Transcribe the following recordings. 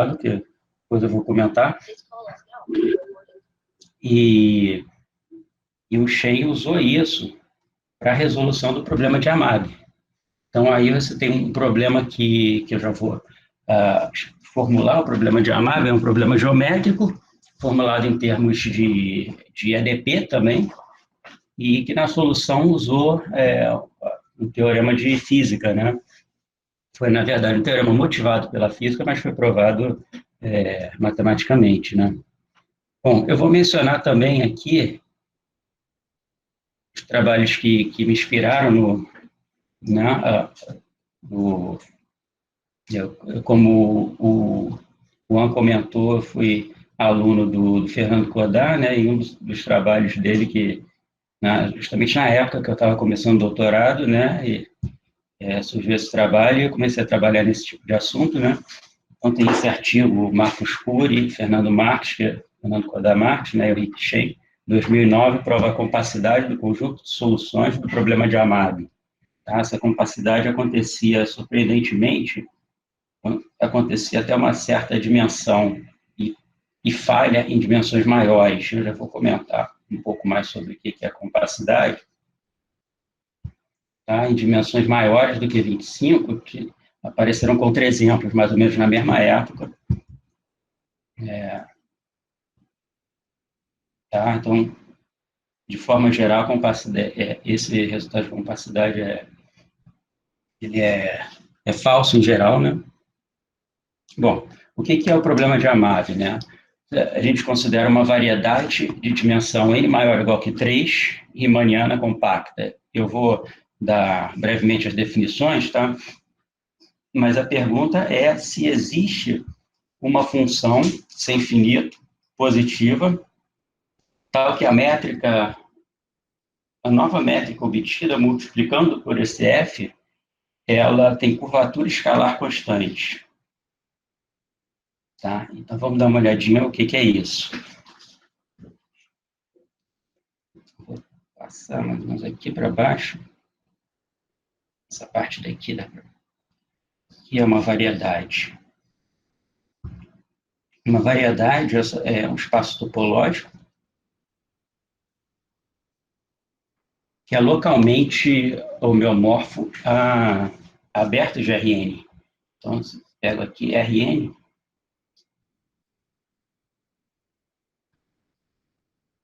doutorado, que depois eu vou comentar. E o Shen usou isso para a resolução do problema de Amab. Então, aí você tem um problema que eu já vou formular. O problema de Amab é um problema geométrico, formulado em termos de EDP também, e que na solução usou um teorema de física, né? Foi, na verdade, um teorema motivado pela física, mas foi provado matematicamente, né? Bom, eu vou mencionar também aqui os trabalhos que me inspiraram como o Juan comentou, eu fui aluno do Fernando Codá, né, e um dos trabalhos dele justamente na época que eu estava começando o doutorado, né, surgiu esse trabalho e eu comecei a trabalhar nesse tipo de assunto, né. Então tem esse artigo, Marcos Cury, Fernando Marques, Fernando Codá Marques, né, e o Rick Shen, 2009, prova a compacidade do conjunto de soluções do problema de Amab. Tá? Essa compacidade acontecia, surpreendentemente, acontecia até uma certa dimensão e falha em dimensões maiores. Eu já vou comentar um pouco mais sobre o que é a compacidade. Tá? Em dimensões maiores do que 25, que apareceram contra exemplos, mais ou menos na mesma época. Tá? Então, de forma geral, esse resultado de compacidade ele é falso em geral, né? Bom, o que é o problema de Amab, né? A gente considera uma variedade de dimensão n maior ou igual que 3, riemanniana compacta. Eu vou dar brevemente as definições, tá? Mas a pergunta é se existe uma função sem infinito, positiva, tal que a nova métrica obtida multiplicando por esse f, ela tem curvatura escalar constante. Tá? Então, vamos dar uma olhadinha no que é isso. Vou passar mais ou menos aqui para baixo. Essa parte daqui aqui é uma variedade. Uma variedade é um espaço topológico que é localmente homeomorfo aberto de Rn. Então, pego aqui Rn,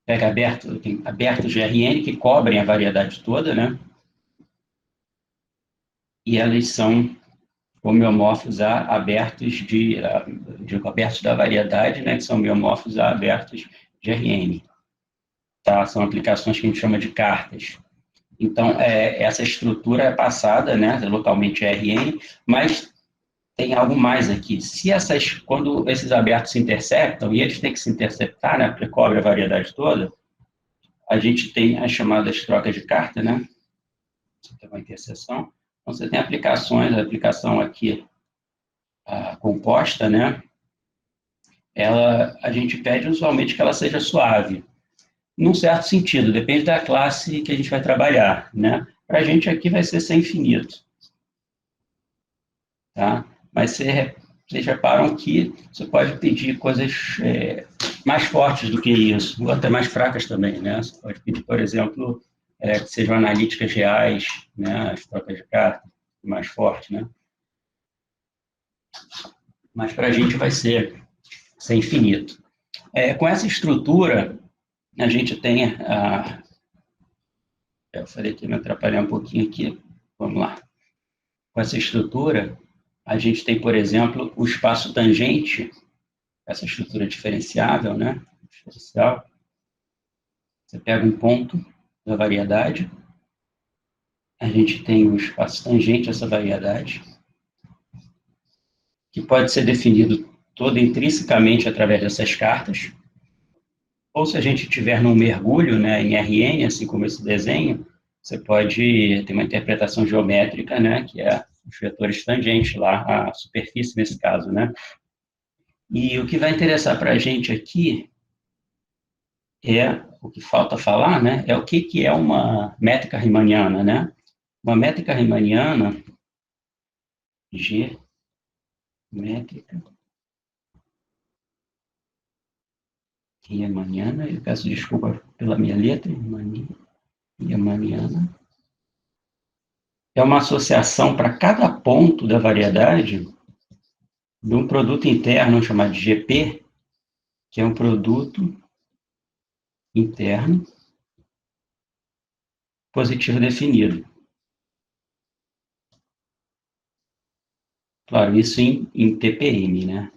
pega aberto de Rn, que cobrem a variedade toda, né? E elas são homeomorfos a abertos abertos da variedade, né? Que são homeomorfos a abertos de Rn. Tá? São aplicações que a gente chama de cartas. Então, essa estrutura é passada, né, localmente Rn, mas tem algo mais aqui. Quando esses abertos se interceptam, e eles têm que se interceptar, né, porque cobre a variedade toda, a gente tem as chamadas trocas de carta, né? Você tem uma interseção. Então, você tem aplicações, a aplicação aqui composta, né? A gente pede usualmente que ela seja suave. Num certo sentido, depende da classe que a gente vai trabalhar, né? Para a gente aqui vai ser sem infinito. Tá? Mas vocês reparam que você pode pedir coisas mais fortes do que isso, ou até mais fracas também, né? Você pode pedir, por exemplo, que sejam analíticas reais, né? As trocas de cartas, mais forte, né? Mas para a gente vai ser sem infinito. Com essa estrutura, a gente tem eu falei que me atrapalhar um pouquinho aqui, vamos lá. Com essa estrutura, a gente tem, por exemplo, o espaço tangente, essa estrutura diferenciável, né? Diferencial. Você pega um ponto da variedade, a gente tem o espaço tangente a essa variedade, que pode ser definido todo intrinsecamente através dessas cartas, ou se a gente tiver num mergulho, né, em Rn, assim como esse desenho, você pode ter uma interpretação geométrica, né, que é os vetores tangentes lá, a superfície nesse caso, né. E o que vai interessar para a gente aqui o que falta falar, né, é o que é uma métrica riemanniana, né. Uma métrica riemanniana, G, métrica Riemanniana, eu peço desculpa pela minha letra, Riemanniana. É uma associação para cada ponto da variedade de um produto interno chamado de GP, que é um produto interno positivo definido. Claro, isso em TPM, né?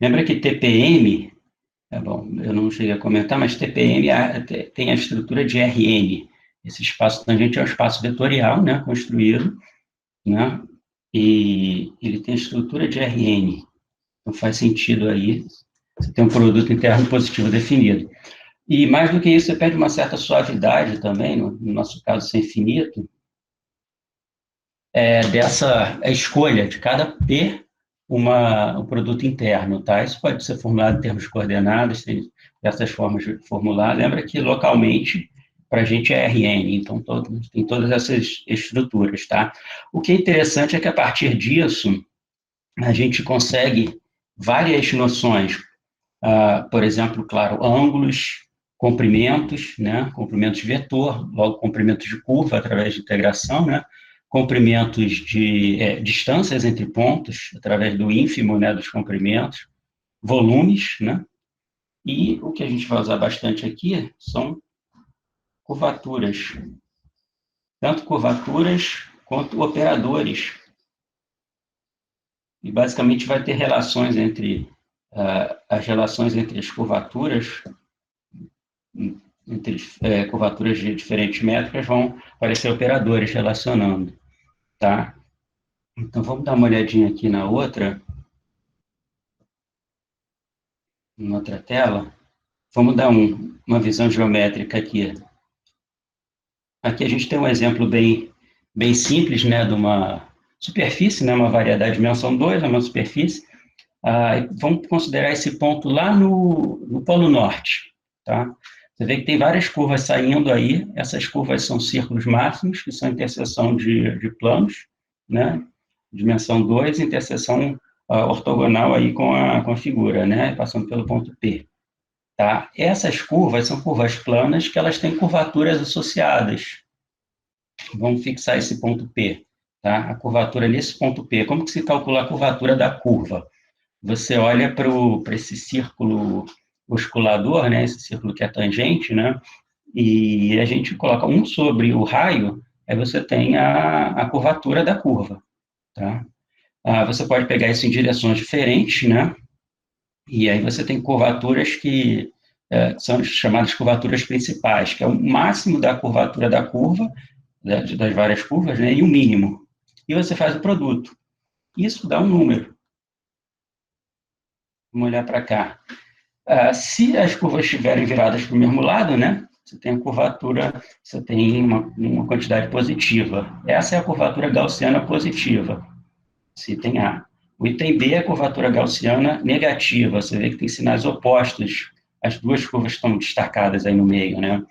Lembra que TPM, bom, eu não cheguei a comentar, mas TPM tem a estrutura de Rn. Esse espaço tangente é um espaço vetorial, né, construído, né, e ele tem a estrutura de Rn. Então faz sentido aí, você tem um produto interno positivo definido. E mais do que isso, você perde uma certa suavidade também, no nosso caso, ser infinito, dessa escolha de cada P um produto interno, tá? Isso pode ser formulado em termos de coordenadas, tem essas formas de formular. Lembra que localmente, para a gente é Rn, então tem todas essas estruturas, tá? O que é interessante é que a partir disso, a gente consegue várias noções, por exemplo, claro, ângulos, comprimentos, né? Comprimentos vetor, logo comprimentos de curva através de integração, né? Comprimentos de distâncias entre pontos, através do ínfimo, né, dos comprimentos, volumes, né, e o que a gente vai usar bastante aqui são curvaturas, tanto curvaturas quanto operadores, e basicamente vai ter relações entre, as relações entre as curvaturas, entre curvaturas de diferentes métricas, vão aparecer operadores relacionando, tá? Então, vamos dar uma olhadinha aqui na outra tela. Vamos dar uma visão geométrica aqui. Aqui a gente tem um exemplo bem simples, né, de uma superfície, né, uma variedade de dimensão 2, é uma superfície. Vamos considerar esse ponto lá no Polo Norte, tá? Você vê que tem várias curvas saindo aí, essas curvas são círculos máximos, que são interseção de planos, né? Dimensão 2, interseção ortogonal aí com a figura, né? Passando pelo ponto P. Tá? Essas curvas são curvas planas que elas têm curvaturas associadas. Vamos fixar esse ponto P. Tá? A curvatura nesse ponto P. Como que se calcula a curvatura da curva? Você olha para esse círculo osculador, né? Esse círculo que é tangente, né? E a gente coloca 1 sobre o raio, aí você tem a curvatura da curva. Tá? Você pode pegar isso em direções diferentes, né? E aí você tem curvaturas que são chamadas curvaturas principais, que é o máximo da curvatura da curva, das várias curvas, né, e o mínimo. E você faz o produto. Isso dá um número. Vamos olhar para cá. Se as curvas estiverem viradas para o mesmo lado, né, você tem a curvatura, você tem uma quantidade positiva. Essa é a curvatura gaussiana positiva. Se tem A. O item B é a curvatura gaussiana negativa. Você vê que tem sinais opostos. As duas curvas estão destacadas aí no meio, né?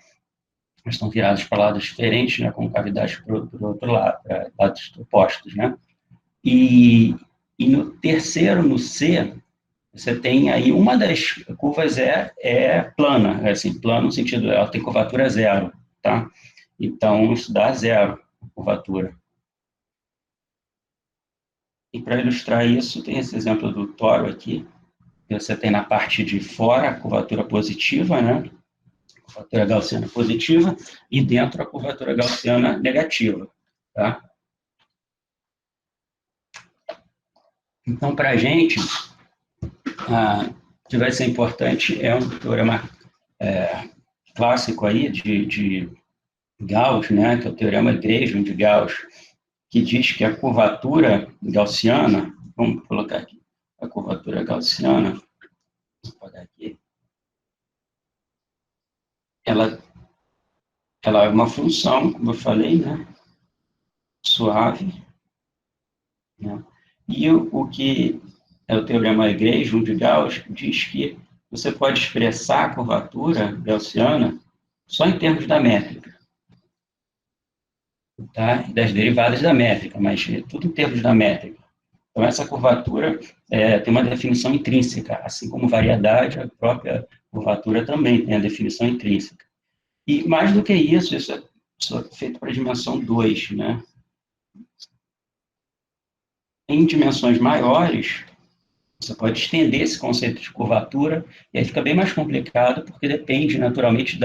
Elas estão viradas para lados diferentes, né? Com cavidades para o outro lado, lados opostos, né? E no terceiro, no C, você tem aí uma das curvas é plana, assim, plano no sentido, ela tem curvatura zero, tá? Então, isso dá zero, a curvatura. E para ilustrar isso, tem esse exemplo do toro aqui. Você tem na parte de fora a curvatura positiva, né? Curvatura gaussiana positiva, e dentro a curvatura gaussiana negativa, tá? Então, para a gente, o que vai ser importante é um teorema clássico aí de Gauss, né? Que é o teorema Gresham de Gauss, que diz que a curvatura gaussiana, vamos colocar aqui, a curvatura gaussiana, vou apagar aqui, ela é uma função, como eu falei, né, suave, né, e o que é o teorema Gresham de Gauss, diz que você pode expressar a curvatura gaussiana só em termos da métrica, tá, das derivadas da métrica, mas tudo em termos da métrica. Então, essa curvatura tem uma definição intrínseca, assim como variedade, a própria curvatura também tem a definição intrínseca. E mais do que isso, isso é feito para a dimensão 2, né? Em dimensões maiores, você pode estender esse conceito de curvatura, e aí fica bem mais complicado, porque depende, naturalmente,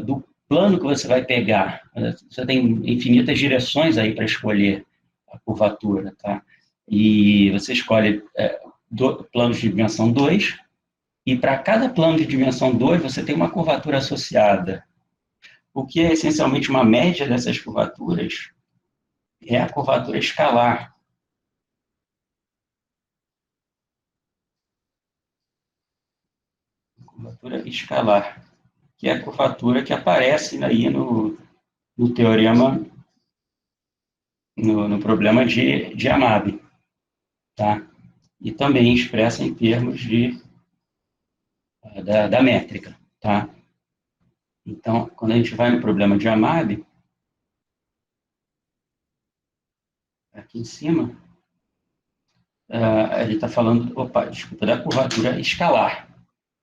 do plano que você vai pegar. Você tem infinitas direções aí para escolher a curvatura, tá? E você escolhe planos de dimensão 2, e para cada plano de dimensão 2, você tem uma curvatura associada. O que é essencialmente uma média dessas curvaturas é a curvatura escalar. Curvatura escalar, que é a curvatura que aparece aí no teorema, no problema de Amabe, tá? E também expressa em termos da métrica, tá? Então, quando a gente vai no problema de Amabe, aqui em cima, a gente está falando, desculpa, da curvatura escalar,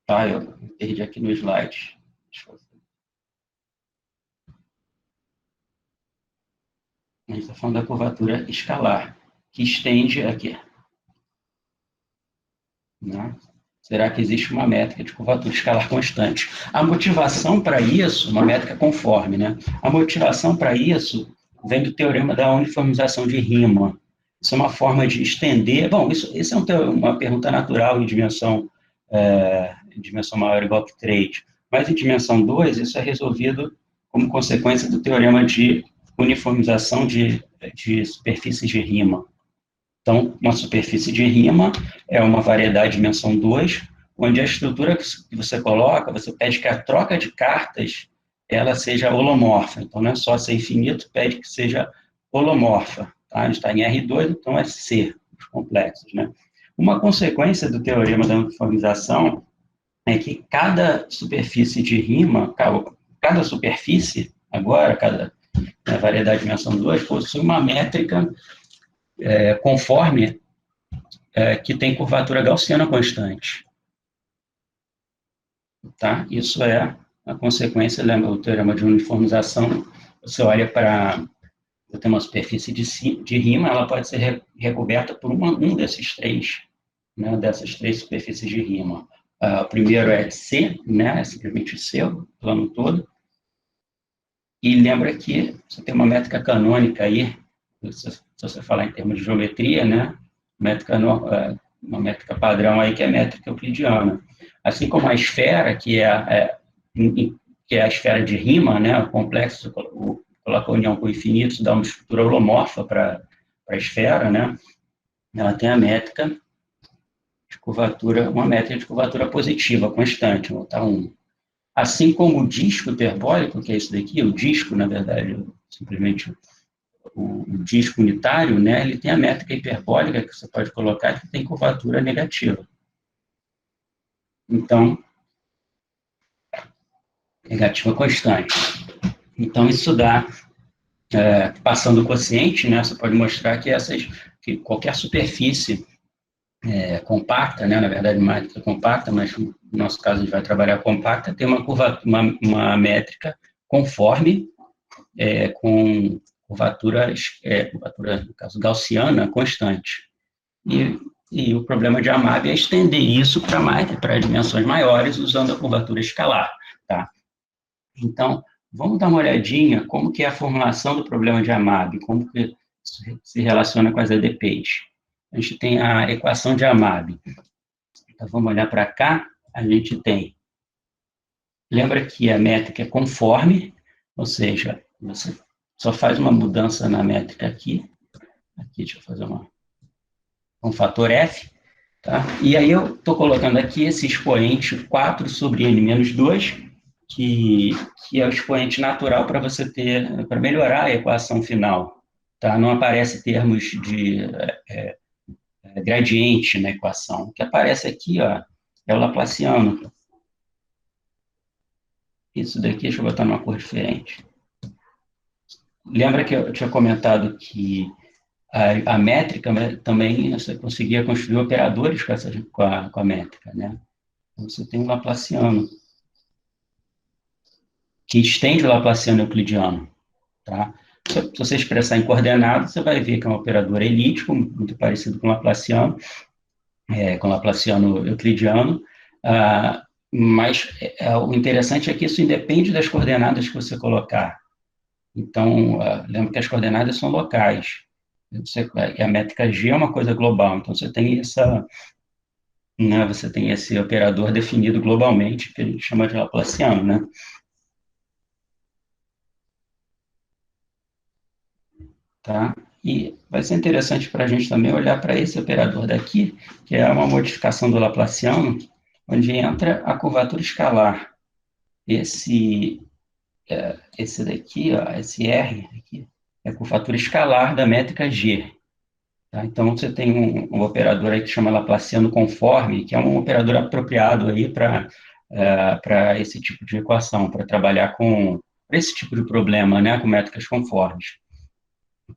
tá? Eu perdi aqui no slide. A gente está falando da curvatura escalar, que estende aqui, né? Será que existe uma métrica de curvatura escalar constante? A motivação para isso, uma métrica conforme, né? A motivação para isso vem do teorema da uniformização de Riemann. Isso é uma forma de estender... Bom, isso é uma pergunta natural em dimensão maior igual que 3. Mas em dimensão 2, isso é resolvido como consequência do teorema de uniformização de superfícies de Riemann. Então, uma superfície de Riemann é uma variedade de dimensão 2, onde a estrutura que você coloca, você pede que a troca de cartas ela seja holomorfa. Então, não é só ser infinito, pede que seja holomorfa. Tá? A gente está em R2, então é C, os complexos. Né? Uma consequência do teorema da uniformização é que cada superfície de Riemann, cada superfície, agora, cada variedade de dimensão 2, possui uma métrica conforme que tem curvatura gaussiana constante. Tá? Isso é a consequência, lembra o teorema de uniformização, você olha para, eu tenho uma superfície de Riemann, ela pode ser recoberta por um desses três, né, dessas três superfícies de Riemann. O primeiro é C, né, é simplesmente C, o plano todo, e lembra que você tem uma métrica canônica aí, se você falar em termos de geometria, né, uma métrica padrão aí que é a métrica euclidiana. Assim como a esfera, que é a esfera de Riemann, né, o complexo, coloca a união com o infinito, isso dá uma estrutura holomorfa para a esfera, né, ela tem a métrica de curvatura, uma métrica de curvatura positiva, constante, nota 1. Assim como o disco hiperbólico, que é isso daqui, o disco, na verdade, simplesmente o disco unitário, né, ele tem a métrica hiperbólica que você pode colocar que tem curvatura negativa. Então, negativa constante. Então, isso dá, passando o quociente, né, você pode mostrar que qualquer superfície compacta, né, na verdade, métrica compacta, mas no nosso caso a gente vai trabalhar compacta, tem uma métrica conforme com curvatura, no caso, gaussiana constante. E o problema de Amabe é estender isso para dimensões maiores usando a curvatura escalar. Tá? Então, vamos dar uma olhadinha como que é a formulação do problema de Amabe, como que isso se relaciona com as EDPs. A gente tem a equação de Amabe. Então, vamos olhar para cá, a gente tem... Lembra que a métrica é conforme, ou seja, você só faz uma mudança na métrica aqui. Aqui, deixa eu fazer um fator F. Tá? E aí eu estou colocando aqui esse expoente 4 sobre n menos 2, que é o expoente natural para você ter, para melhorar a equação final. Tá? Não aparece termos de gradiente na equação. O que aparece aqui ó, é o Laplaciano. Isso daqui, deixa eu botar numa cor diferente. Lembra que eu tinha comentado que a métrica também você conseguia construir operadores com a métrica, né? Então, você tem um laplaciano, que estende o laplaciano euclidiano, tá? Se você expressar em coordenadas, você vai ver que é um operador elíptico, muito parecido com o laplaciano, com o laplaciano euclidiano, mas o interessante é que isso independe das coordenadas que você colocar. Então, lembra que as coordenadas são locais. A métrica G é uma coisa global, então você tem esse operador definido globalmente, que a gente chama de laplaciano, né? Tá? E vai ser interessante para a gente também olhar para esse operador daqui, que é uma modificação do laplaciano, onde entra a curvatura escalar. Esse, esse daqui, ó, esse R aqui, é a curvatura escalar da métrica G. Tá? Então, você tem um operador aí que chama Laplaciano conforme, que é um operador apropriado aí para esse tipo de equação, para trabalhar com esse tipo de problema, né, com métricas conformes.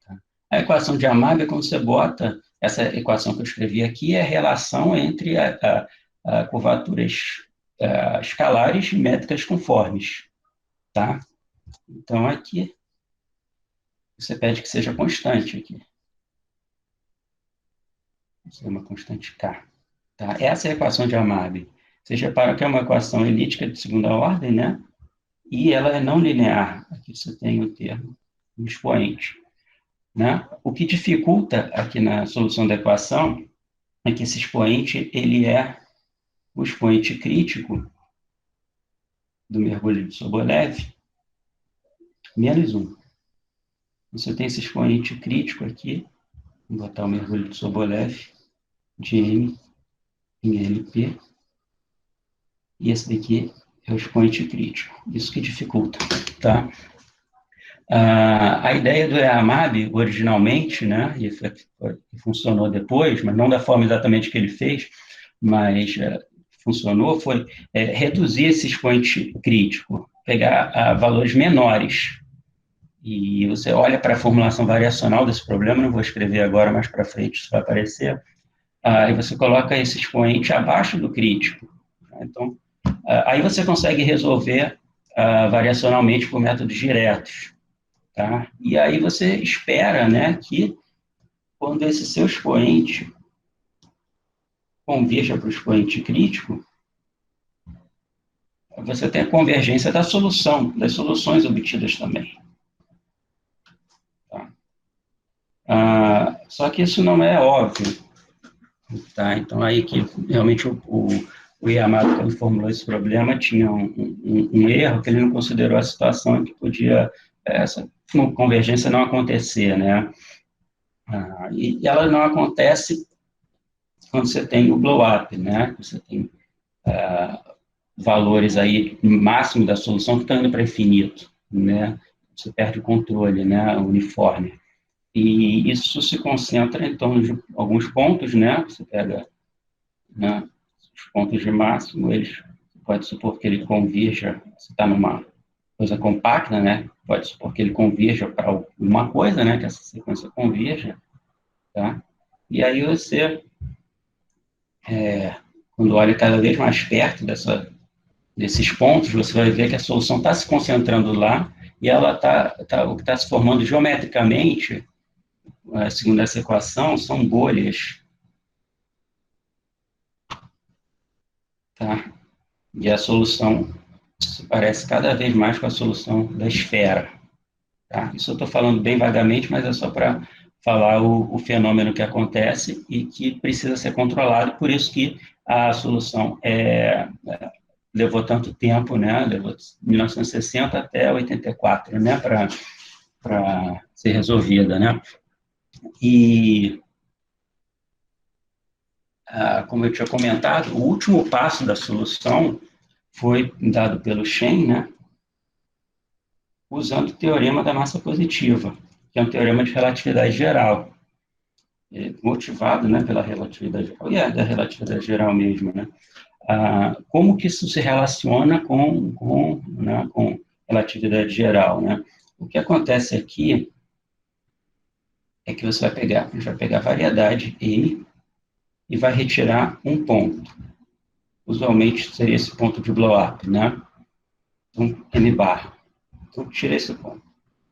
Tá? A equação de Amab é quando você bota, essa equação que eu escrevi aqui é a relação entre a curvaturas escalares e métricas conformes. Tá? Então, aqui, você pede que seja constante aqui. Isso é uma constante K. Tá? Essa é a equação de Amab. Vocês reparam que é uma equação elíptica de segunda ordem, né? E ela é não linear. Aqui você tem o termo, o expoente. Né? O que dificulta aqui na solução da equação é que esse expoente, ele é o expoente crítico do mergulho de Sobolev, menos 1. Você tem esse expoente crítico aqui, vou botar o mergulho de Sobolev, de M em LP, e esse daqui é o expoente crítico. Isso que dificulta, tá? A ideia do EAMAB, originalmente, né, e funcionou depois, mas não da forma exatamente que ele fez, mas funcionou, foi reduzir esse expoente crítico, pegar valores menores. E você olha para a formulação variacional desse problema, não vou escrever agora, mais para frente isso vai aparecer, e você coloca esse expoente abaixo do crítico. Então, aí você consegue resolver variacionalmente por métodos diretos. Tá? E aí você espera, né, que quando esse seu expoente converja para o expoente crítico, você tem a convergência da solução, das soluções obtidas também. Tá? Só que isso não é óbvio. Tá? Então, aí que realmente o Yamato, quando formulou esse problema, tinha um erro, que ele não considerou a situação em que podia essa convergência não acontecer, né? E ela não acontece quando você tem o blow-up, né? Você tem valores aí máximo da solução que estão indo para infinito, né? Você perde o controle, né? Uniforme. E isso se concentra em torno de alguns pontos, né? Você pega, né, os pontos de máximo, eles pode supor que ele convirja, você está numa coisa compacta, né? Pode supor que ele convirja para uma coisa, né? Que essa sequência convirja, tá? E aí você, quando olha cada vez mais perto desses pontos, você vai ver que a solução está se concentrando lá e ela o que está se formando geometricamente, segundo essa equação, são bolhas, tá? E a solução se parece cada vez mais com a solução da esfera, tá? Isso eu estou falando bem vagamente, mas é só para falar o fenômeno que acontece e que precisa ser controlado, por isso que a solução levou tanto tempo, né? Levou 1960 até 84, né? Para ser resolvida, né? E, como eu tinha comentado, o último passo da solução foi dado pelo Shen, né? Usando o teorema da massa positiva, que é um teorema de relatividade geral, motivado, né, pela relatividade geral, e da relatividade geral mesmo, né? Como que isso se relaciona com relatividade geral, né? O que acontece aqui é que você vai a gente vai pegar a variedade N e vai retirar um ponto. usualmente seria esse ponto de blow-up, né? Então, M bar. Então, tira esse ponto.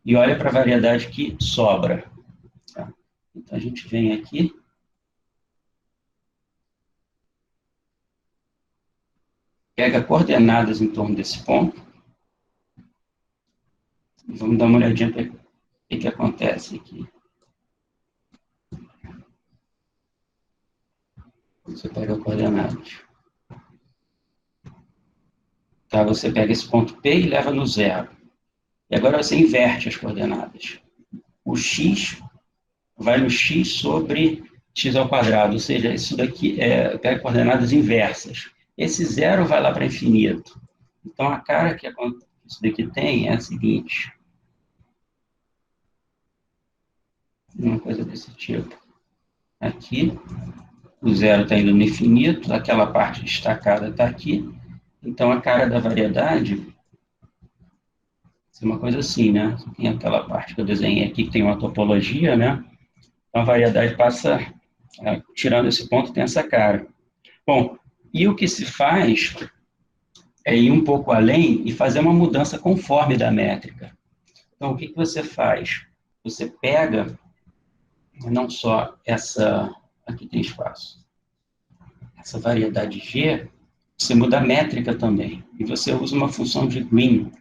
E olha para a variedade que sobra. Tá? Então, a gente vem aqui, pega coordenadas em torno desse ponto, e vamos dar uma olhadinha para o que acontece aqui. Você pega coordenadas. Tá? Você pega esse ponto P e leva no zero. E agora você inverte as coordenadas. O x vai no x sobre x ao quadrado, ou seja, isso daqui pega coordenadas inversas. Esse zero vai lá para infinito. Então, a cara que isso daqui tem é a seguinte. Uma coisa desse tipo. Aqui, o zero está indo no infinito, aquela parte destacada está aqui. Então, a cara da variedade é uma coisa assim, né? Tem aquela parte que eu desenhei aqui, que tem uma topologia, né? Então, a variedade passa, tirando esse ponto, tem essa cara. Bom, e o que se faz é ir um pouco além e fazer uma mudança conforme da métrica. Então, o que você faz? Você pega não só essa... Aqui tem espaço. Essa variedade G, você muda a métrica também. E você usa uma função de Green,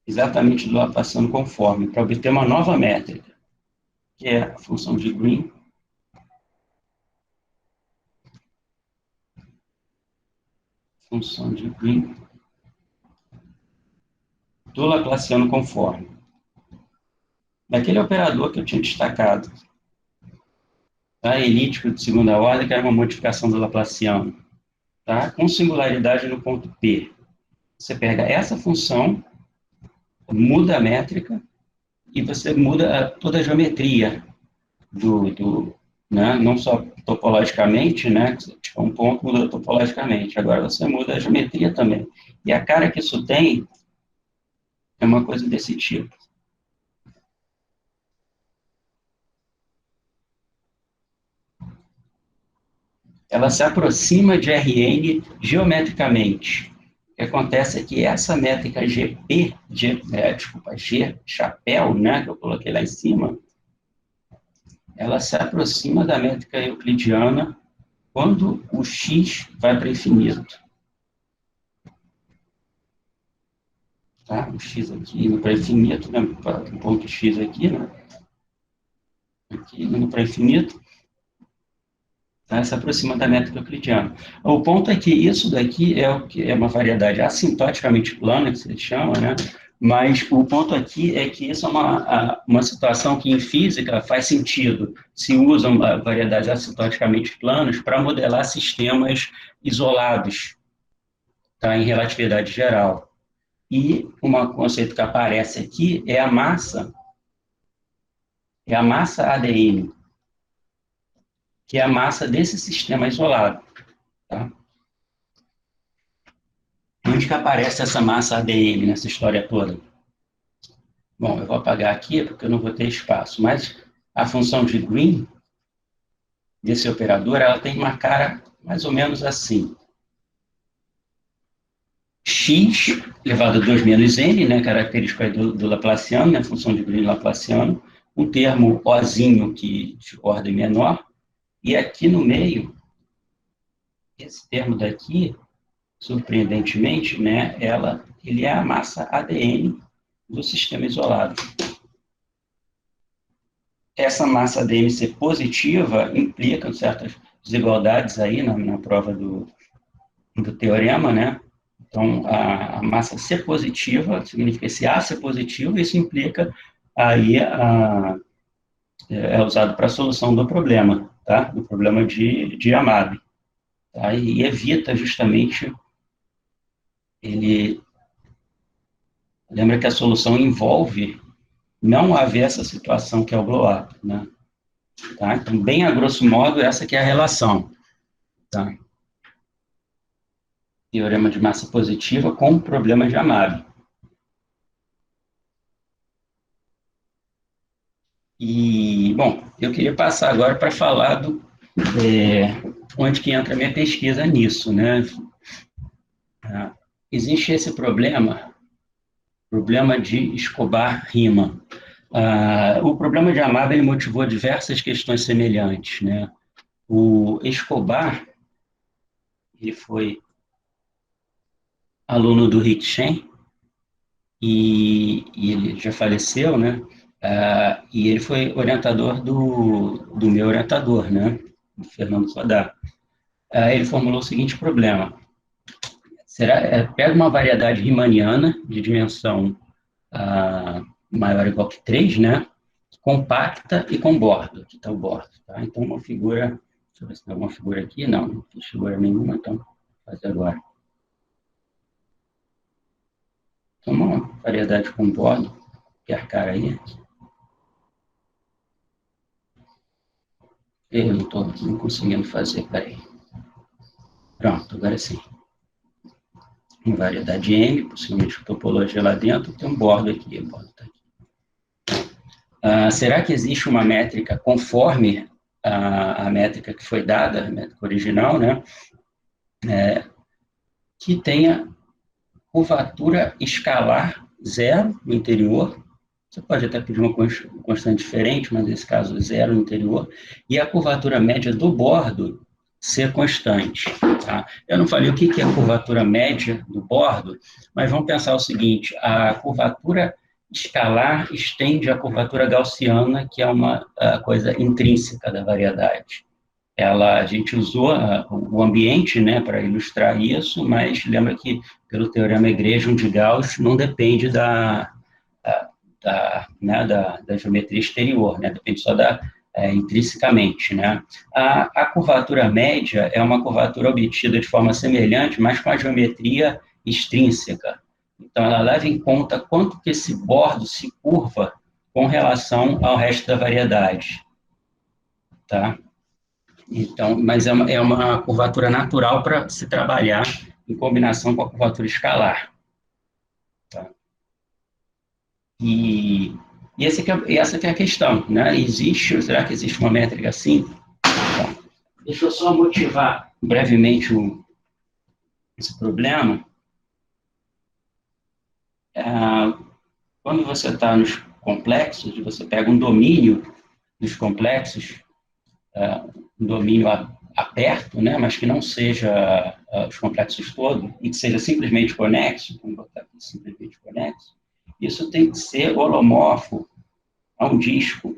exatamente do Laplaciano conforme, para obter uma nova métrica, que é a função de Green. Função de Green do Laplaciano conforme. Daquele operador que eu tinha destacado. Tá? Elíptico de segunda ordem, que era uma modificação do Laplaciano. Tá? Com singularidade no ponto P. Você pega essa função, muda a métrica, e você muda toda a geometria né? Não só topologicamente, né? Tipo, um ponto muda topologicamente. Agora você muda a geometria também. E a cara que isso tem é uma coisa desse tipo. Ela se aproxima de Rn geometricamente. O que acontece é que essa métrica GP, G chapéu, né, que eu coloquei lá em cima, ela se aproxima da métrica euclidiana quando o x vai para infinito. Tá? O x aqui indo para infinito, né, um ponto x aqui, né, aqui indo para infinito, tá? Se aproxima da métrica euclidiana. O ponto é que isso daqui é uma variedade assintoticamente plana, que se chama, né? Mas o ponto aqui é que isso é uma situação que em física faz sentido. Se usam variedades assintoticamente planas para modelar sistemas isolados, tá? Em relatividade geral. E um conceito que aparece aqui é a massa ADN, que é a massa desse sistema isolado. Tá? Onde que aparece essa massa ADN nessa história toda? Bom, eu vou apagar aqui porque eu não vou ter espaço, mas a função de Green desse operador, ela tem uma cara mais ou menos assim. X elevado a 2 menos n, né, característico aí do Laplaciano, né, função de Green Laplaciano, um termo Ozinho que de ordem menor, e aqui no meio, esse termo daqui, surpreendentemente, né, ele é a massa ADN do sistema isolado. Essa massa ADN ser positiva implica certas desigualdades aí na prova do teorema, né? Então, a massa ser positiva significa esse A ser positivo, isso implica aí é usado para a solução do problema, tá? Do problema de Amado. Tá? E evita justamente ele... Lembra que a solução envolve não haver essa situação que é o blow-up, né? Tá? Então, bem a grosso modo, essa que é a relação. Tá? Teorema de massa positiva com problema de Amado. E, bom, eu queria passar agora para falar onde que entra a minha pesquisa nisso, né? Existe esse problema de Escobar-Riemann. O problema de Amaba, ele motivou diversas questões semelhantes, né? O Escobar, ele foi aluno do Rick Shen, e ele já faleceu, né? E ele foi orientador do meu orientador, né? Do Fernando Sodá. Ele formulou o seguinte problema: pega uma variedade riemanniana de dimensão maior ou igual que 3, né? Compacta e com bordo. Aqui está o bordo, tá? Então, uma figura... Deixa eu ver se tem alguma figura aqui. Não, não tem figura nenhuma, então vou fazer agora. Então, uma variedade com bordo. Quer cara aí. Eu não estou conseguindo fazer, peraí. Pronto, agora sim. Uma variedade M, possivelmente topologia lá dentro, tem um bordo aqui. O bordo tá aqui. Será que existe uma métrica conforme a métrica que foi dada, a métrica original, né? Que tenha curvatura escalar zero no interior. Você pode até pedir uma constante diferente, mas nesse caso zero no interior. E a curvatura média do bordo ser constante. Tá? Eu não falei o que é a curvatura média do bordo, mas vamos pensar o seguinte: a curvatura escalar estende a curvatura gaussiana, que é uma coisa intrínseca da variedade. A gente usou o ambiente, né, para ilustrar isso, mas lembra que, pelo teorema Egrejum de Gauss, não depende da geometria exterior, né, depende só intrinsecamente, né. A curvatura média é uma curvatura obtida de forma semelhante, mas com a geometria extrínseca. Então, ela leva em conta quanto que esse bordo se curva com relação ao resto da variedade, tá? Então, mas é uma curvatura natural para se trabalhar em combinação com a curvatura escalar. Tá? Essa que é a questão, né? Será que existe uma métrica assim? Tá. Deixa eu só motivar brevemente esse problema. Quando você está nos complexos, você pega um domínio dos complexos, um domínio aberto, né, mas que não seja os complexos todos, e que seja simplesmente conexo, vamos botar aqui simplesmente conexo, isso tem que ser holomorfo a um disco.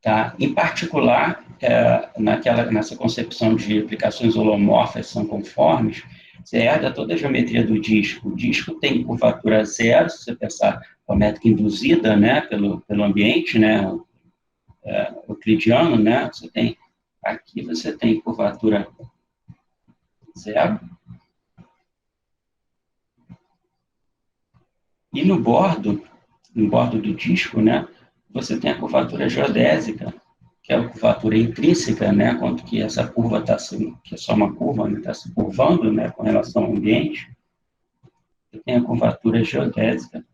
Tá? Em particular, nessa concepção de aplicações holomorfas são conformes, você herda toda a geometria do disco. O disco tem curvatura zero, se você pensar com a métrica induzida, né, pelo ambiente, né, euclidiano, né, aqui você tem curvatura zero. E no bordo do disco, né, você tem a curvatura geodésica, que é a curvatura intrínseca, né, quanto que essa curva que é só uma curva, está se curvando, né, com relação ao ambiente. Você tem a curvatura geodésica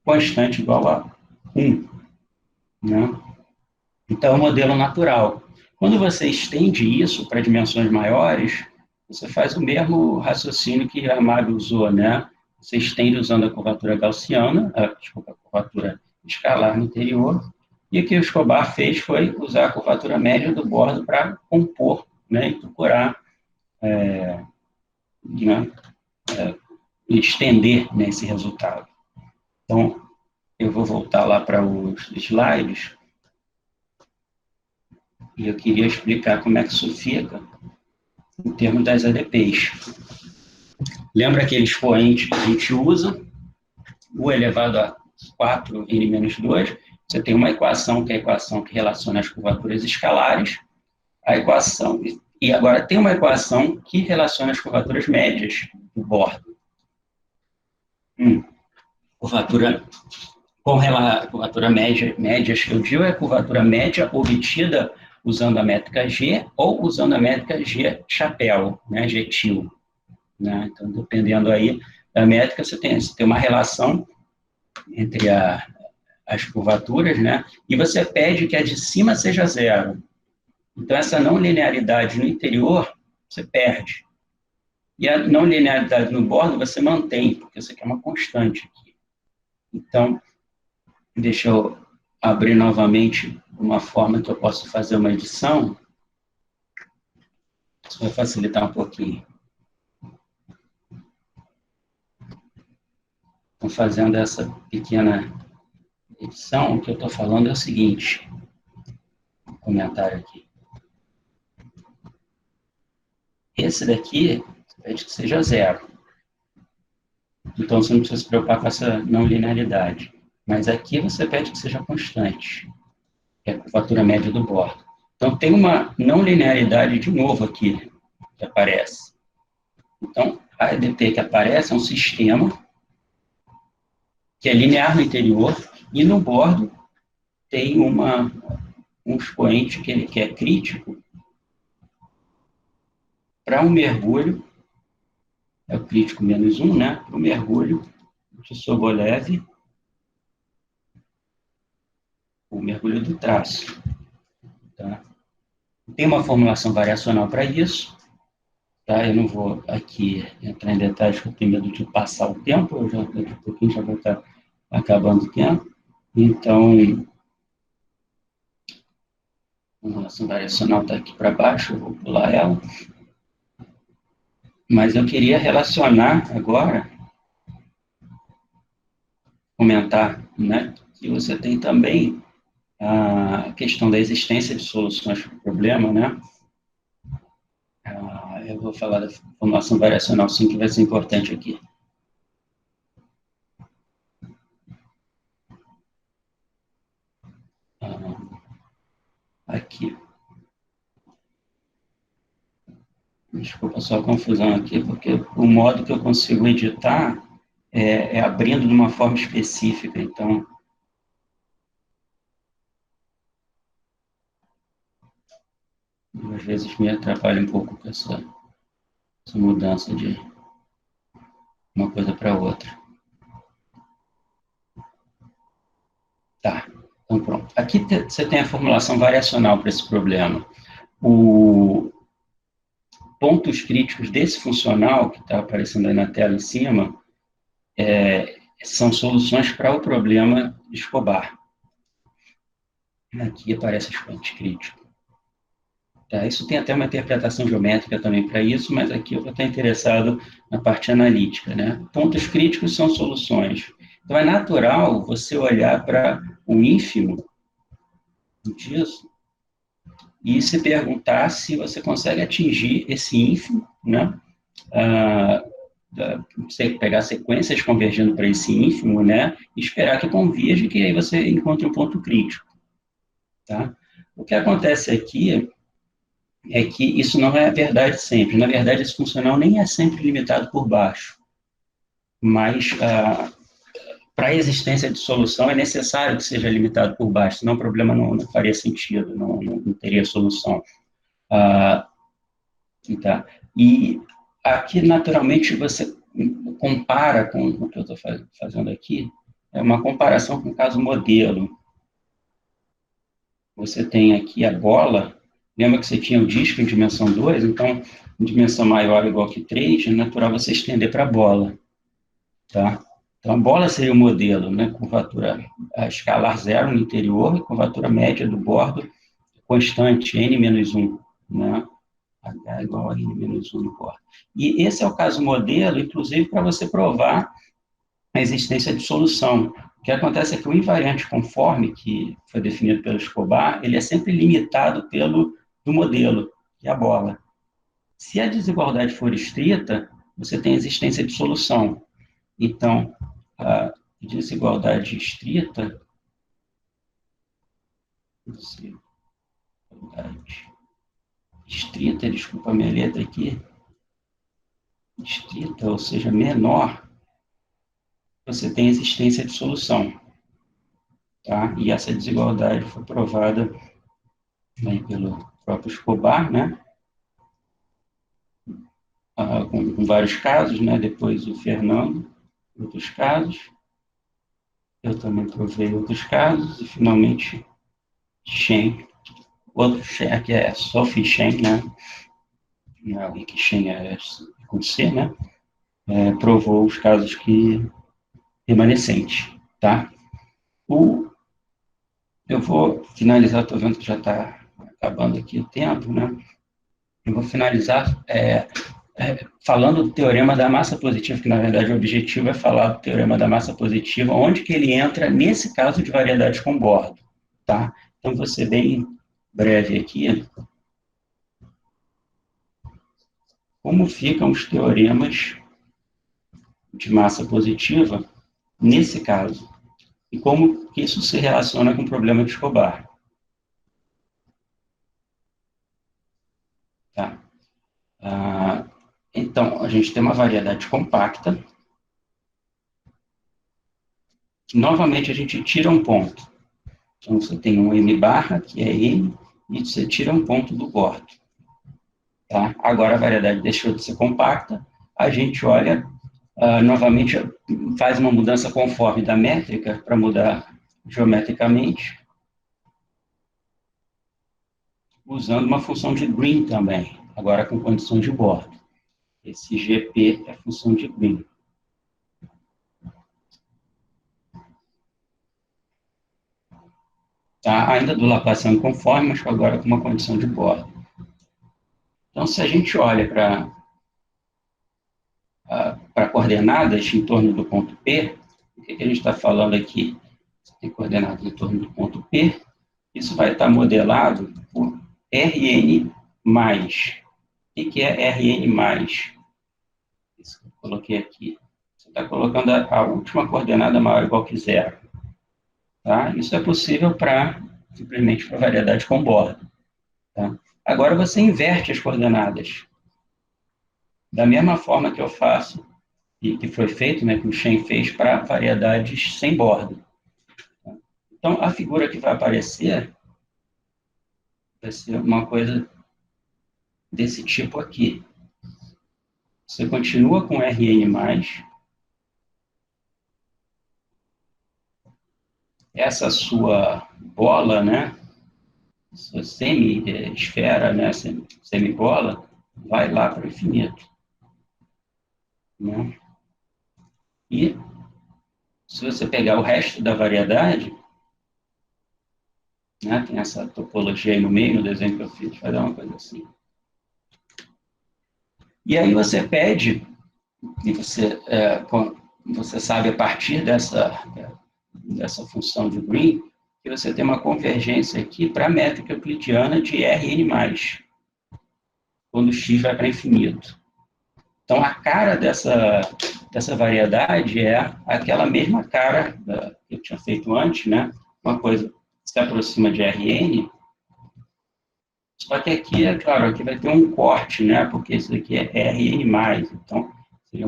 constante igual a 1, né? Então, é um modelo natural. Quando você estende isso para dimensões maiores, você faz o mesmo raciocínio que a Amab usou, né? Você estende usando a curvatura gaussiana, a curvatura escalar no interior, e o que o Escobar fez foi usar a curvatura média do bordo para compor, né, e procurar estender, né, esse resultado. Então, eu vou voltar lá para os slides, e eu queria explicar como é que isso fica em termos das ADPs. Lembra aquele expoente que a gente usa, u elevado a 4n-2, você tem uma equação, que é a equação que relaciona as curvaturas escalares, e agora tem uma equação que relaciona as curvaturas médias do bordo. Curvatura média que eu digo é a curvatura média obtida usando a métrica G ou usando a métrica G chapéu, né, G-til. Né? Então, dependendo aí da métrica, você tem uma relação entre as curvaturas, né? E você pede que a de cima seja zero. Então, essa não linearidade no interior, você perde. E a não linearidade no bordo, você mantém, porque isso aqui é uma constante aqui. Então, deixa eu abrir novamente uma forma que eu posso fazer uma edição. Isso vai facilitar um pouquinho. Então, fazendo essa pequena edição, o que eu estou falando é o seguinte, um comentário aqui. Esse daqui, pede que seja zero. Então, você não precisa se preocupar com essa não linearidade. Mas aqui você pede que seja constante, que é a curvatura média do bordo. Então, tem uma não linearidade de novo aqui, que aparece. Então, a EDP que aparece é um sistema que é linear no interior e no bordo tem um expoente que é crítico para um mergulho, é o crítico -1, né? Para o mergulho de Sobolev, o mergulho do traço. Tá? Tem uma formulação variacional para isso, tá? Eu não vou aqui entrar em detalhes, porque eu tenho medo de passar o tempo, daqui a pouquinho já vai estar acabando o tempo. Então, a formulação variacional está aqui para baixo, eu vou pular ela. Mas eu queria relacionar agora, comentar, né, que você tem também a questão da existência de soluções para o problema, né? Eu vou falar da formulação variacional, sim, que vai ser importante aqui. Aqui. Desculpa só a confusão aqui, porque o modo que eu consigo editar é abrindo de uma forma específica, então... Às vezes me atrapalha um pouco com essa mudança de uma coisa para outra. Tá, então pronto. Aqui você tem a formulação variacional para esse problema. Os pontos críticos desse funcional, que está aparecendo aí na tela em cima, são soluções para o problema de Escobar. Aqui aparece os pontos críticos. Tá, isso tem até uma interpretação geométrica também para isso, mas aqui eu vou estar interessado na parte analítica, né? Pontos críticos são soluções. Então, é natural você olhar para o ínfimo disso e se perguntar se você consegue atingir esse ínfimo, né? Você pegar sequências convergindo para esse ínfimo, né? E esperar que converja, que aí você encontre um ponto crítico, tá? O que acontece aqui é que isso não é verdade sempre. Na verdade, esse funcional nem é sempre limitado por baixo, mas para a existência de solução é necessário que seja limitado por baixo, senão o problema não faria sentido, não teria solução. Tá. E aqui, naturalmente, você compara com o que eu estou fazendo aqui, é uma comparação com o caso modelo. Você tem aqui a bola, lembra que você tinha o disco em dimensão 2, então, em dimensão maior ou igual que 3, é natural você estender para a bola, tá? Então, a bola seria o modelo, né? Curvatura escalar zero no interior e curvatura média do bordo constante, n-1, né? H igual a n-1 no bordo. E esse é o caso modelo, inclusive, para você provar a existência de solução. O que acontece é que o invariante conforme, que foi definido pelo Escobar, ele é sempre limitado do modelo, que é a bola. Se a desigualdade for estrita, você tem existência de solução. Então, a desigualdade estrita, desculpa a minha letra aqui, estrita, ou seja, menor, você tem existência de solução. Tá? E essa desigualdade foi provada aí pelo próprio Escobar, né? Com vários casos, né? Depois o Fernando, outros casos. eu também provei outros casos, e finalmente Shen, outro Shen, aqui é Sophie Shen, né? O que Shen é com C, né? Provou os casos que remanescentes, tá? Eu vou finalizar, estou vendo que já está acabando aqui o tempo, né? Eu vou finalizar falando do teorema da massa positiva, que na verdade o objetivo é falar do teorema da massa positiva, onde que ele entra nesse caso de variedades com bordo, tá? Então, vou ser bem breve aqui. Como ficam os teoremas de massa positiva nesse caso? E como que isso se relaciona com o problema de Escobar? Tá? Então, a gente tem uma variedade compacta. Novamente, a gente tira um ponto. Então, você tem um M barra, que é M, e você tira um ponto do bordo. Tá? Agora, a variedade deixou de ser compacta. A gente olha, novamente, faz uma mudança conforme da métrica, para mudar geometricamente, usando uma função de Green também, agora com condição de bordo. Esse GP é a função de Green. Tá? Ainda do Laplaciano conforme, mas agora com uma condição de bordo. Então, se a gente olha para coordenadas em torno do ponto P, o que a gente está falando aqui? Você tem coordenadas em torno do ponto P, isso vai estar modelado por Rn mais. O que é Rn mais? Isso que eu coloquei aqui. Você está colocando a última coordenada maior ou igual que zero. Tá? Isso é possível simplesmente para variedade com bordo. Tá? Agora você inverte as coordenadas. Da mesma forma que eu faço, e que foi feito, né, que o Shen fez para variedades sem bordo. Tá? Então, a figura que vai aparecer vai ser uma coisa desse tipo aqui. Você continua com Rn+, essa sua bola, né, sua semi-esfera, né, semi-bola, vai lá para o infinito. Né? E, se você pegar o resto da variedade, né, tem essa topologia aí no meio, no desenho que eu fiz, vai dar uma coisa assim. E aí você pede, e você sabe a partir dessa função de Green, que você tem uma convergência aqui para a métrica euclidiana de Rn+, quando x vai para infinito. Então, a cara dessa variedade é aquela mesma cara que eu tinha feito antes, né? Uma coisa que se aproxima de Rn, só que aqui, é claro, aqui vai ter um corte, né? Porque isso aqui é Rn+, então seria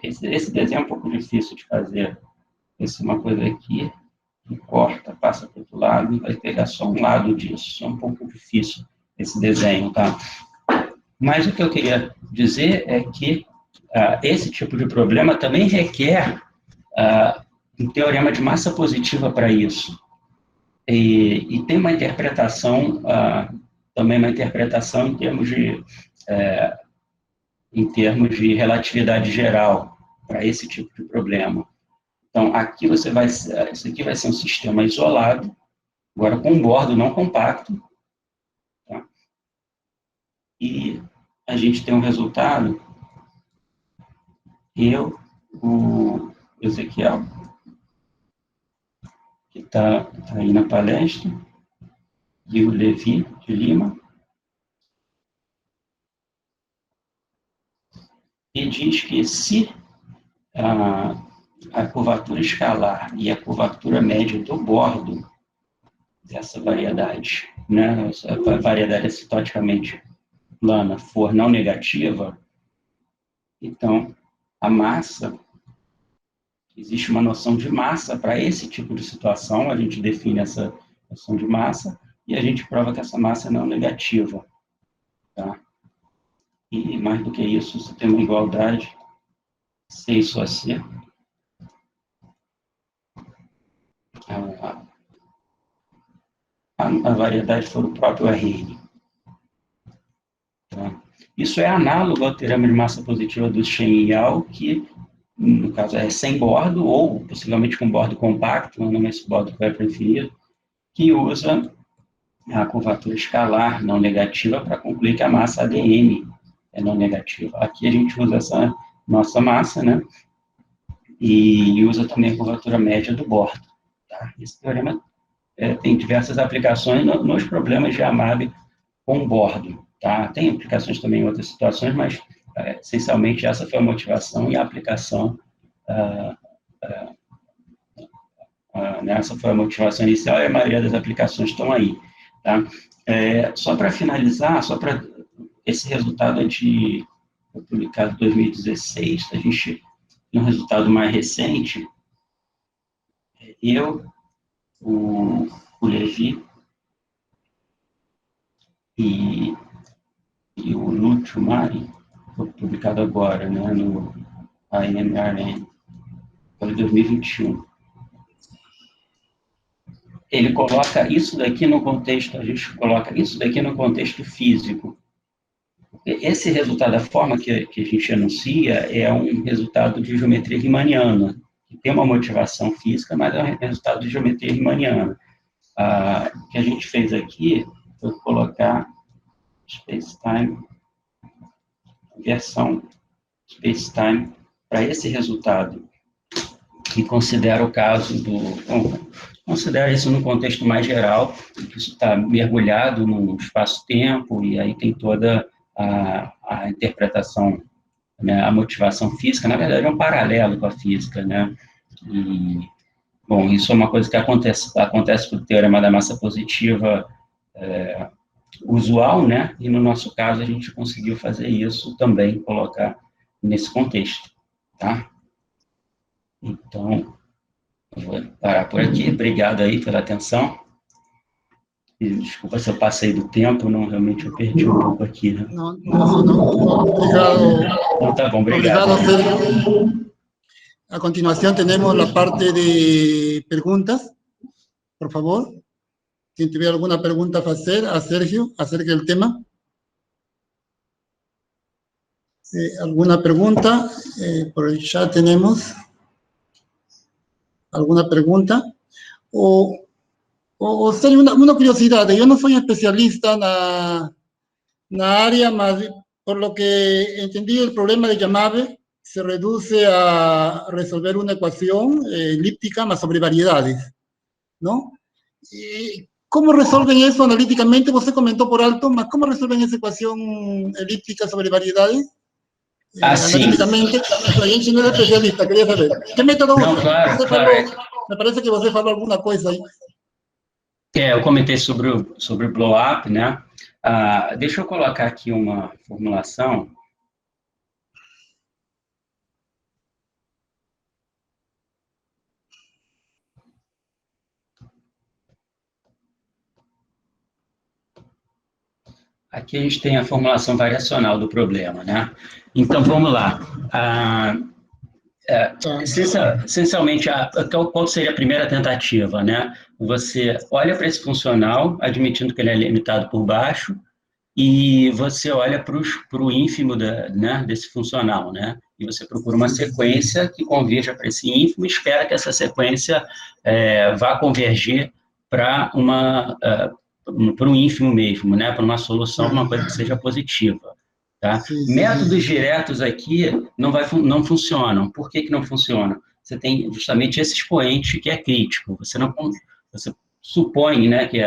esse desenho é um pouco difícil de fazer. Essa é uma coisa aqui, que corta, passa para o outro lado, e vai pegar só um lado disso. É um pouco difícil esse desenho, tá? Mas o que eu queria dizer é que esse tipo de problema também requer um teorema de massa positiva para isso. E tem uma interpretação, também uma interpretação em termos de relatividade geral para esse tipo de problema. Então, isso aqui vai ser um sistema isolado, agora com um bordo não compacto, tá? E a gente tem um resultado, o Ezequiel, que está aí na palestra, e o Levi de Lima, e diz que se a curvatura escalar e a curvatura média do bordo dessa variedade, né, essa variedade assintoticamente plana for não negativa, então a massa, existe uma noção de massa para esse tipo de situação, a gente define essa noção de massa e a gente prova que essa massa não é negativa. Tá? E mais do que isso, você tem uma igualdade C sua C. a, a variedade for o próprio RN. Tá? Isso é análogo ao teorema de massa positiva do Shen e Yao, que, no caso, é sem bordo, ou possivelmente com bordo compacto, mas não é esse bordo que vai para o infinito, que usa a curvatura escalar não negativa para concluir que a massa AdM é não negativa. Aqui a gente usa essa nossa massa, né? E usa também a curvatura média do bordo. Tá? Esse teorema tem diversas aplicações nos problemas de AMAB com bordo. Tá? Tem aplicações também em outras situações, mas essencialmente essa foi a motivação e a aplicação, essa foi a motivação inicial e a maioria das aplicações estão aí. Tá? Só para finalizar, esse resultado foi publicado em 2016, a gente tem um resultado mais recente, o Levi e o Lúcio Mari, foi publicado agora, né, no ANMRN, foi 2021. Ele coloca isso daqui no contexto, a gente coloca isso daqui no contexto físico. Esse resultado, a forma que a gente anuncia, é um resultado de geometria riemanniana, que tem uma motivação física, mas é um resultado de geometria riemanniana. O que a gente fez aqui foi colocar space-time, versão space-time, para esse resultado, que considera o caso considera isso num contexto mais geral, que isso está mergulhado no espaço-tempo, e aí tem toda a interpretação, né, a motivação física, na verdade, é um paralelo com a física, né? E, bom, isso é uma coisa que acontece com o teorema da massa positiva usual, né? E no nosso caso, a gente conseguiu fazer isso também, colocar nesse contexto, tá? Então, eu vou parar por aqui. Obrigado aí pela atenção. E desculpa se eu passei do tempo, não, realmente eu perdi um pouco aqui, né? Não. Obrigado. Não, tá bom, obrigado. Obrigado, Sergio. A continuación tenemos la parte de preguntas, por favor. Quien tuviera alguna pregunta para hacer a Sergio acerca del tema. ¿Alguna pregunta? Por el chat tenemos. ¿Alguna pregunta? Sergio, una curiosidad. Yo no soy especialista en la área, más por lo que entendí, el problema de Yamabe se reduce a resolver una ecuación elíptica más sobre variedades, ¿no? ¿Cómo resuelven eso analíticamente? Usted comentó por alto, mas ¿cómo resuelven esa ecuación elíptica sobre variedades? Analíticamente, a gente no es especialista, quería saber. ¿Qué método usa? Não, claro. Me parece que você falou alguma coisa aí. Eu comentei sobre o blow-up, né? Deixa eu colocar aqui uma formulação. Aqui a gente tem a formulação variacional do problema, né? Então, vamos lá. Essencialmente, qual seria a primeira tentativa, né? Você olha para esse funcional, admitindo que ele é limitado por baixo, e você olha para o ínfimo né, desse funcional, né? E você procura uma sequência que converja para esse ínfimo e espera que essa sequência vá convergir para um ínfimo mesmo, né? Para uma solução, uma coisa que seja positiva. Tá? Métodos diretos aqui não funcionam. Por que não funcionam? Você tem justamente esse expoente que é crítico. Você supõe, né, que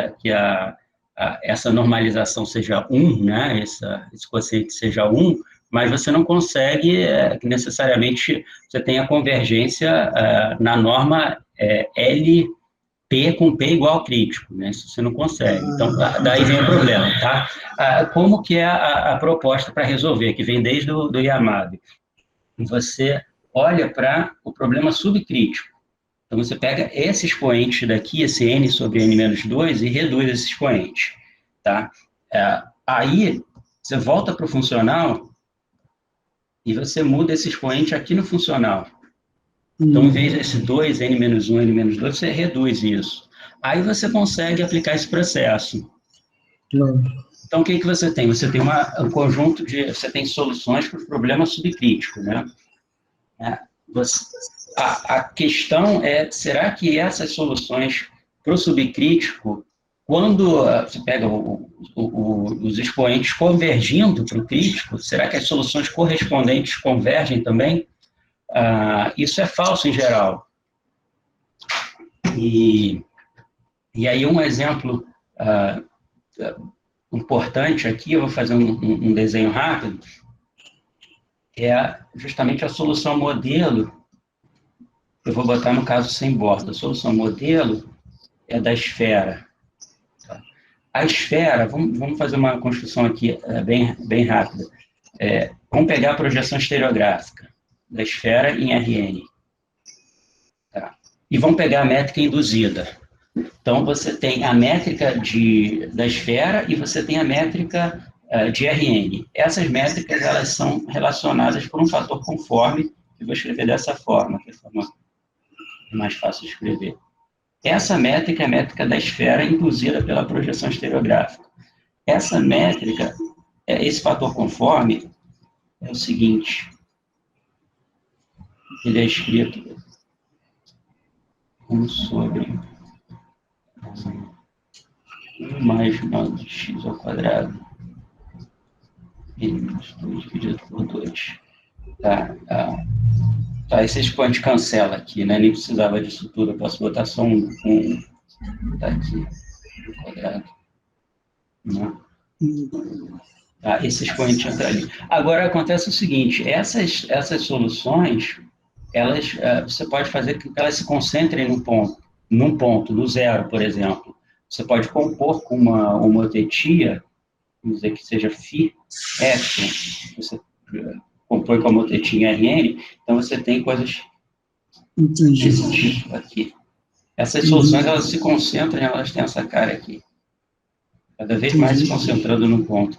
essa normalização seja 1, né, esse quociente seja 1, mas você não consegue necessariamente, você tem a convergência na norma LP com P igual crítico, né? Isso você não consegue. Então, daí vem o problema, tá? Como que é a proposta para resolver, que vem desde do Yamabe? Você olha para o problema subcrítico. Então, você pega esse expoente daqui, esse n sobre n-2, e reduz esse expoente, tá? Aí, você volta para o funcional e você muda esse expoente aqui no funcional. Então, em vez desse 2, n-1, n-2, você reduz isso. Aí você consegue aplicar esse processo. Claro. Então, o que você tem? Você tem um conjunto de... Você tem soluções para o problema subcrítico, né? A questão é, será que essas soluções para o subcrítico, quando você pega os expoentes convergindo para o crítico, será que as soluções correspondentes convergem também? Isso é falso em geral. E aí um exemplo importante aqui, eu vou fazer um desenho rápido, é justamente a solução modelo. Eu vou botar no caso sem borda. A solução modelo é da esfera. A esfera, vamos fazer uma construção aqui bem rápida. Vamos pegar a projeção estereográfica da esfera em RN. Tá? E vamos pegar a métrica induzida. Então, você tem a métrica da esfera e você tem a métrica de RN. Essas métricas, elas são relacionadas por um fator conforme, que eu vou escrever dessa forma, que é a forma mais fácil de escrever. Essa métrica é a métrica da esfera induzida pela projeção estereográfica. Essa métrica, esse fator conforme, é o seguinte, ele é escrito como sobre 1 mais 9 de x ao quadrado, menos 2 dividido por 2. Tá, esse expoente cancela aqui, né? Nem precisava disso tudo, eu posso botar só um tá aqui, ao quadrado. Não. Tá, esse expoente entra ali. Agora, acontece o seguinte, essas soluções, você pode fazer com que elas se concentrem num ponto, no zero, por exemplo. Você pode compor com uma homotetia, vamos dizer que seja φ, F, você compõe com a homotetia Rn, então você tem coisas desse tipo aqui. Essas soluções, elas se concentram, elas têm essa cara aqui. Cada vez mais se concentrando no ponto.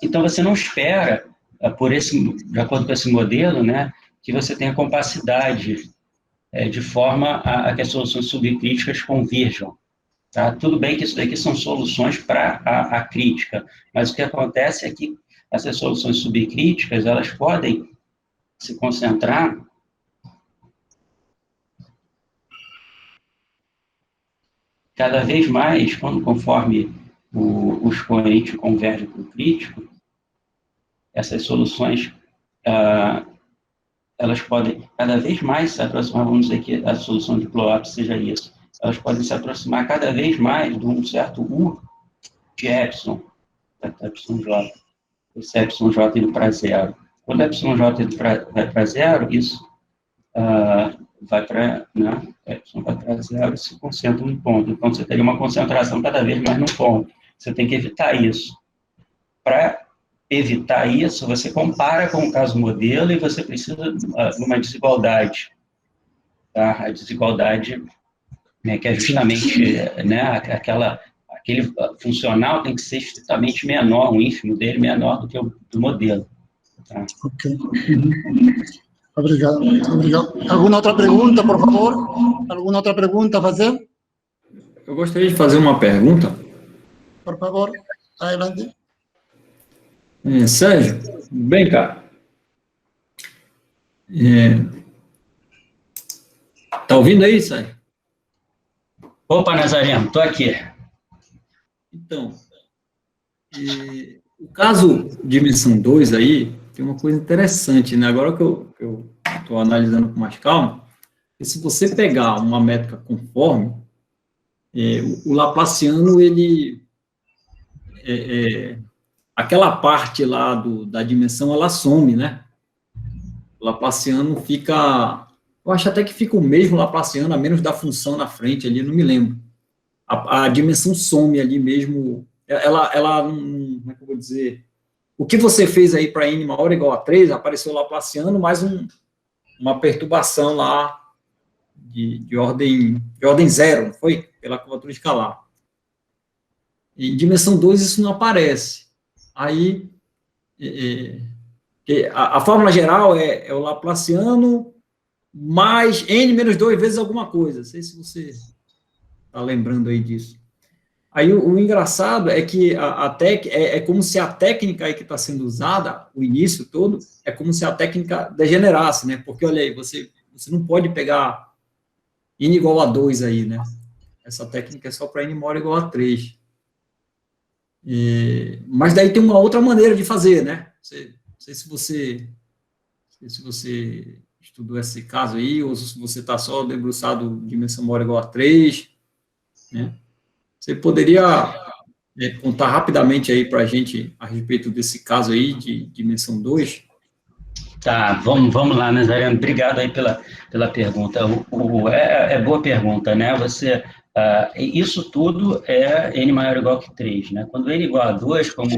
Então, você não espera, de acordo com esse modelo, né, que você tenha capacidade de forma a que as soluções subcríticas convirjam. Tá? Tudo bem que isso daqui são soluções para a crítica, mas o que acontece é que essas soluções subcríticas, elas podem se concentrar cada vez mais, conforme o expoente converge para o crítico, essas soluções, elas podem cada vez mais se aproximar, vamos dizer que a solução de blow-up seja isso, elas podem se aproximar cada vez mais de um certo U de epsilon, epsilon-j, esse epsilon-j indo para zero. Quando o epsilon-j vai para zero, isso vai para, né, epsilon vai para zero e se concentra no ponto. Então, você teria uma concentração cada vez mais no ponto. Você tem que evitar isso. Para evitar isso, você compara com o caso modelo e você precisa de uma desigualdade. Tá? A desigualdade, né, que é justamente, né, aquele funcional tem que ser estritamente menor, o ínfimo dele menor do que o do modelo. Tá? Ok. Obrigado. Alguma outra pergunta, por favor? Alguma outra pergunta a fazer? Eu gostaria de fazer uma pergunta. Por favor, adelante. Sérgio, bem, cara. Tá ouvindo aí, Sérgio? Opa, Nazareno, estou aqui. Então, o caso dimensão 2 aí, tem uma coisa interessante, né? Agora que eu estou analisando com mais calma, que se você pegar uma métrica conforme, o Laplaciano, ele... aquela parte lá da dimensão, ela some, né? O Laplaciano fica... Eu acho até que fica o mesmo Laplaciano, a menos da função na frente ali, não me lembro. A dimensão some ali mesmo. Ela como é que eu vou dizer? O que você fez aí para n maior ou igual a 3, apareceu o Laplaciano, mais uma perturbação lá de ordem 0, não foi? Pela curvatura escalar. Em dimensão 2 isso não aparece. Aí, a fórmula geral é o Laplaciano mais N-2 vezes alguma coisa. Não sei se você está lembrando aí disso. Aí o engraçado é que é como se a técnica aí que está sendo usada, o início todo, é como se a técnica degenerasse, né? Porque, olha aí, você não pode pegar N igual a 2 aí, né? Essa técnica é só para N maior ou igual a 3. Mas daí tem uma outra maneira de fazer, né? Não sei se você estudou esse caso aí, ou se você está só debruçado dimensão maior ou igual a 3, né? Você poderia contar rapidamente aí para a gente a respeito desse caso aí de dimensão 2? Tá, vamos lá, Nazareno. Obrigado aí pela pergunta. É boa pergunta, né? Isso tudo é N maior ou igual que 3, né? Quando N igual a 2, como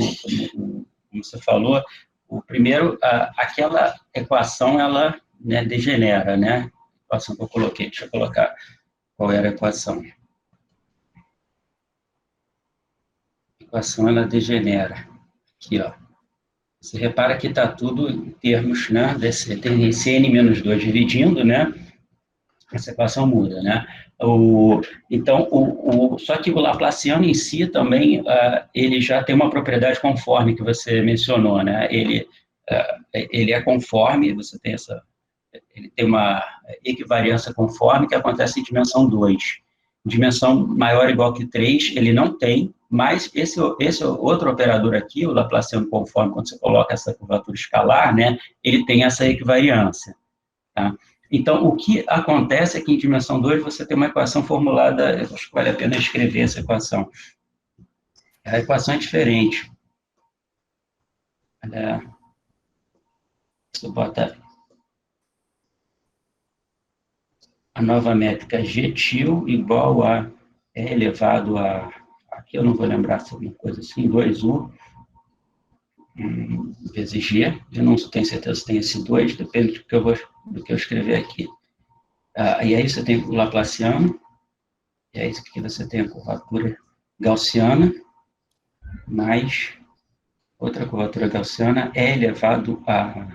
você falou, aquela equação, ela, né, degenera, né? A equação que eu coloquei, deixa eu colocar qual era a equação. A equação, ela degenera. Aqui, ó. Você repara que está tudo em termos, né, tem esse N-2 dividindo, né, essa equação muda, né. Só que o Laplaciano em si também, ele já tem uma propriedade conforme que você mencionou, né, ele é conforme, ele tem uma equivariância conforme que acontece em dimensão 2. Dimensão maior ou igual que 3, ele não tem, mas esse outro operador aqui, o Laplaciano conforme, quando você coloca essa curvatura escalar, né, ele tem essa equivariância. Tá? Então, o que acontece é que em dimensão 2 você tem uma equação formulada, eu acho que vale a pena escrever essa equação. A equação é diferente. Você bota a nova métrica G-til igual a E elevado a, aqui eu não vou lembrar se é alguma coisa assim, 2U vezes G, eu não tenho certeza se tem esse 2, depende do que eu escrever aqui. E aí você tem o Laplaciano, e aí aqui você tem a curvatura gaussiana, mais outra curvatura gaussiana, E elevado a,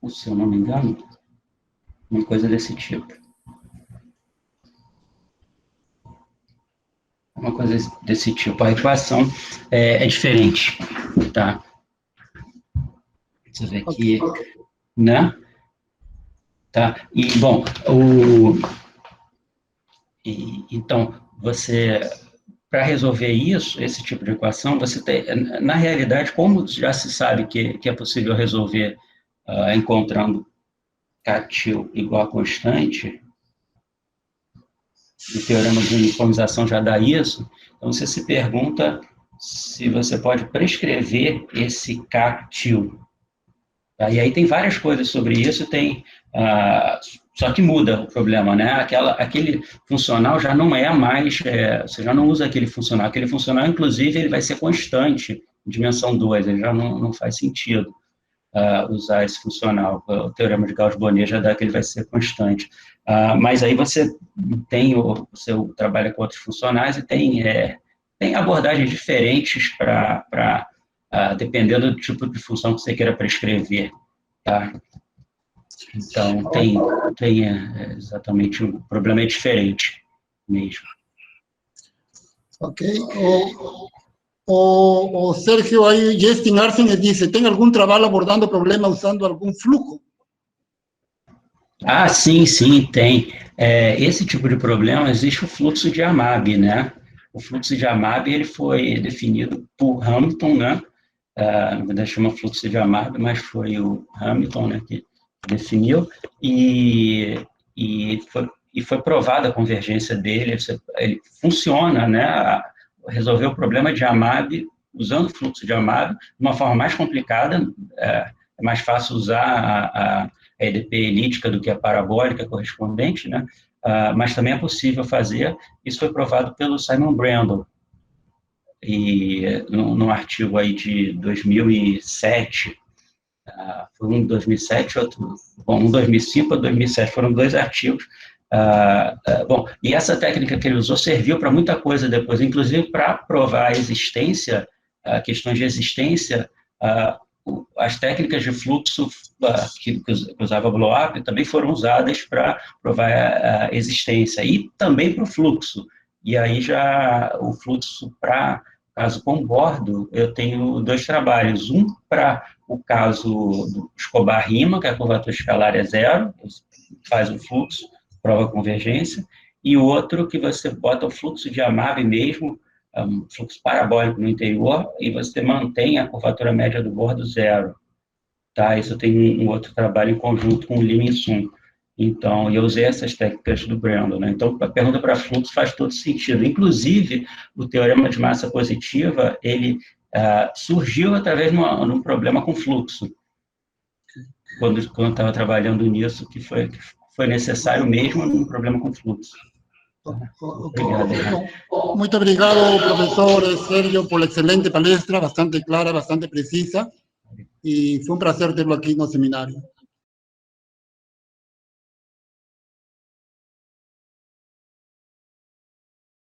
se eu não me engano, uma coisa desse tipo. Uma coisa desse tipo. A equação é diferente, tá? Deixa eu ver aqui, né? Tá? E, bom, então, para resolver isso, esse tipo de equação, você tem, na realidade, como já se sabe que é possível resolver encontrando K-til igual a constante, o teorema de uniformização já dá isso, então você se pergunta se você pode prescrever esse K-til. Tá? E aí tem várias coisas sobre isso, só que muda o problema, né? Aquele funcional já não é mais, você já não usa aquele funcional, inclusive, ele vai ser constante, em dimensão 2, ele já não faz sentido usar esse funcional, o teorema de Gauss-Bonnet já dá que ele vai ser constante. Mas aí você trabalha com outros funcionais e tem abordagens diferentes dependendo do tipo de função que você queira prescrever, tá? Então, exatamente, o problema é diferente mesmo. Ok. O Sergio aí, Justin Arsenes dice, ¿tem algum trabalho abordando o problema usando algum fluxo? Sim, tem. Esse tipo de problema, existe o fluxo de Amab, né? O fluxo de Amab, ele foi definido por Hamilton, né? Na verdade chama fluxo de Amab, mas foi o Hamilton, né, que definiu, e foi provada a convergência dele, ele funciona, né? Resolver o problema de Amab usando o fluxo de Amab de uma forma mais complicada, é mais fácil usar a EDP elíptica do que a parabólica correspondente, né? Mas também é possível fazer, isso foi provado pelo Simon Brandle, e num artigo aí de 2007, foi um de 2007, um 2005 ou 2007, foram 2 artigos. Bom, e essa técnica que ele usou serviu para muita coisa depois, inclusive para provar a existência, questões de existência as técnicas de fluxo que usava blow-up também foram usadas para provar a existência, e também para o fluxo. E aí já o fluxo para caso com bordo, eu tenho 2 trabalhos. Um para o caso do Escobar-Riemann, que a curvatura escalar é 0, faz o fluxo, prova a convergência, e outro que você bota o fluxo de Amave mesmo, um fluxo parabólico no interior, e você mantém a curvatura média do bordo 0. Tá? Isso tem um outro trabalho em conjunto com o Lim e Sun. Então, eu usei essas técnicas do Brandon, né? Então, a pergunta para fluxo faz todo sentido. Inclusive, o teorema de massa positiva, ele surgiu através de um problema com fluxo. Quando eu estava trabalhando nisso, que foi necessário mesmo um problema com fluxo. Obrigado. Muito obrigado, professor Sergio, por la excelente palestra, bastante clara, bastante precisa, y fue un placer tenerlo aquí en el seminario.